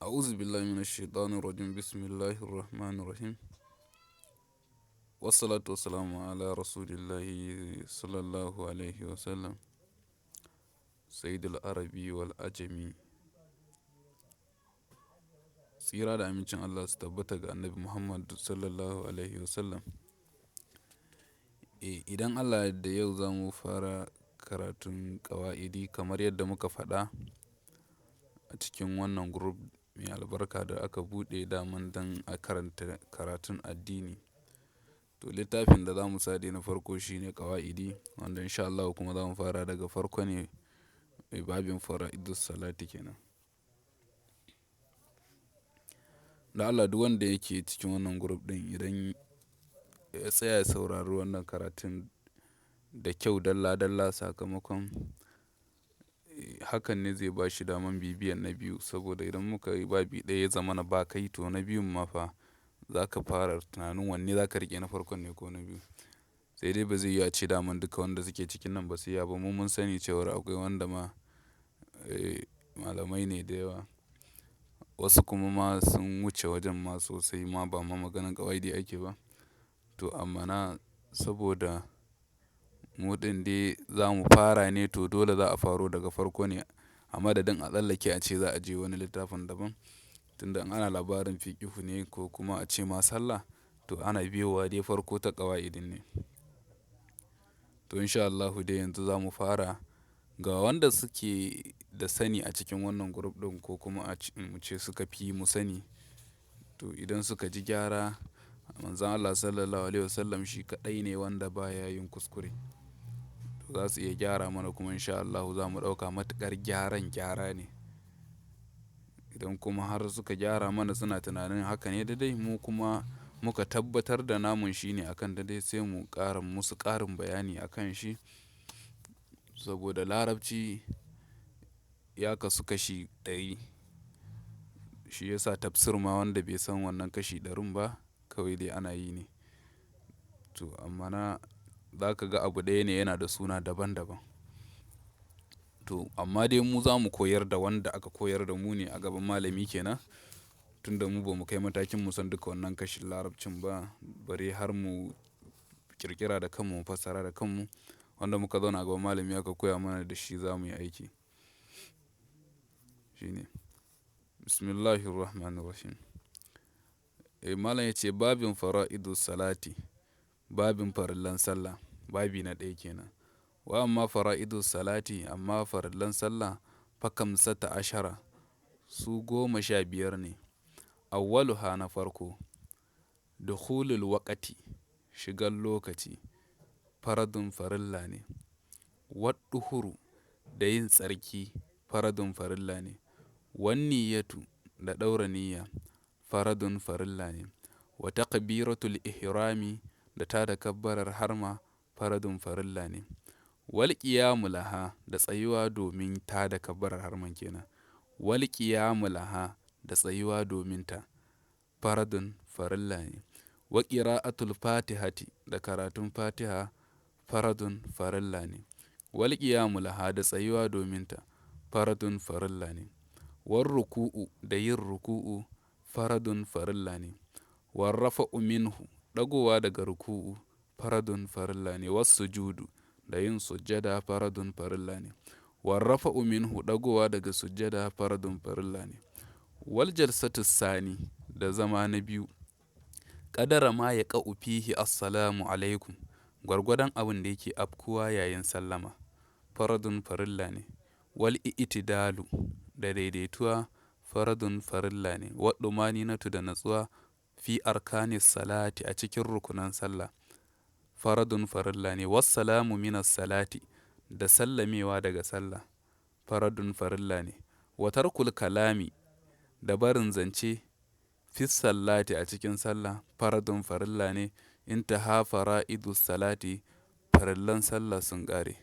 أعوذ بالله من الشيطان الرجيم بسم الله الرحمن الرحيم والصلاة والسلام على رسول الله صلى الله عليه وسلم سيد العربي والعجمي tsira da amincin Allah su tabbata ga annabi Muhammad sallallahu alaihi wasallam. Idan Allah da yau za mu fara karatun ƙawa'idi kamar yadda muka faɗa a cikin wannan group mai albarka da aka buɗe daman don a karanta karatun addini. To littafin da za mu sade na farko shine ƙawa'idi wanda insha Allah kuma za mu fara daga farko ne mai babin fara'idus salati kenan. Da Allah duk wanda yake cikin wannan group ɗin idan ya tsaya ya saurari wannan karatun da kyau dalla dalla sakamakon hakan ne zai ba shi daman bibiyan na biyu saboda idan muka yi babi ɗaya ya zama na ba kai to na biyun ma fa za ka fara tunanin wanne za ka riƙe na farkon ne ko na biyu. Sai dai ba zai yi a ce daman duka wanda suke cikin nan ba su iya ba mu mun sani cewar akwai wanda ma malamai ne da yawa wasu kuma ma sun wuce wajen ma sosai ma ba ma maganan ƙawa'idi ake ba. To amma na saboda mu ɗin dai za mu fara ne to dole za a faro daga farko ne a madadin a tsallake a ce za a je wani littafin daban. Tunda in ana labarin fiqihu ne ko kuma a ce ma sallah to ana biyowa dai farko ta ƙawa'idin ne. To insha Allahu dai yanzu za mu fara ga wanda suke da sani a cikin wannan group ɗin ko kuma a ce suka fi mu sani. To idan suka ji gyara Manzon Allah Sallallahu Alaihi Wasallam shi kaɗai ne wanda baya yin kuskure. To za su iya gyara mana kuma insha Allahu za mu ɗauka matuƙar gyaran gyara ne. Idan kuma har suka gyara mana suna tunanin haka ne daidai mu kuma muka tabbatar da namun shi ne akan daidai sai mu ƙara musu ƙarin bayani akan shi. Saboda Larabci ya kasu kashi ɗari. Shi ya sa tafsir ma wanda bai san wannan kashi ɗarin ba kawai dai ana yi ne. To amma na za ka ga abu ɗaya ne yana da suna daban daban. To amma dai mu za mu koyar da wanda aka koyar da mu ne a gaban malami kenan. Tunda mu ba mu kai matakin mu san duka wannan kashin Larabcin ba bari har mu ƙirƙira da kanmu mu fassara da kanmu. Wanda muka zauna a gaban malami aka koya mana da shi za mu yi aiki. Shi ne. Bismillahirrahmanirrahim. Malam ya ce babin fara'idus salati babin farillan sallah babi na ɗaya kenan. Wa amma fara'idus salati amma farillan sallah fakamsata ashara su 15 ne. Awwaluha na farko dukhulul waqati shigan lokaci faradun farilla ne. Wadduhuru da yin tsarki faradun farilla ne. Wanniyatu da ɗaura niyya faradun farilla ne. Wa takbiratul ihrami da tada kabbarar harma faradun farilla ne. Wal qiyamu laha da tsayuwa domin tada kabbarar harman kenan. Wal qiyamu laha da tsayuwa domin ta faradun farilla ne. Wa qira'atul fatihati da karatun fatiha faradun farilla ne. Wal qiyamu laha da tsayuwa domin ta faradun farilla ne. War ruku'u da yin ruku'u faradun farilla ne. War rafa'u minhu ɗagowa daga ruku'u faradun farilla ne. Was sujudu da yin sujjada faradun farilla ne. War rafa'u minhu ɗagowa daga sujjada faradun farilla ne. Wal jalsatus sani da zama na biyu ƙadara ma ya ƙa'u fihi assalamu alaikum gwargwadon abin da yake afkuwa yayin sallama faradun farilla ne. Wal i'tidalu da daidaituwa faradun farilla ne. Waddumaninatu da natsuwa fi arkanis salati a cikin rukunan sallah faradun farilla ne. Wassalamu minas salati da sallamewa daga sallah faradun farilla ne. Wa tarkul kalami da barin zance fis sallati a cikin sallah faradun farilla ne. Intaha fara'idus salati farillan sallah sun ƙare.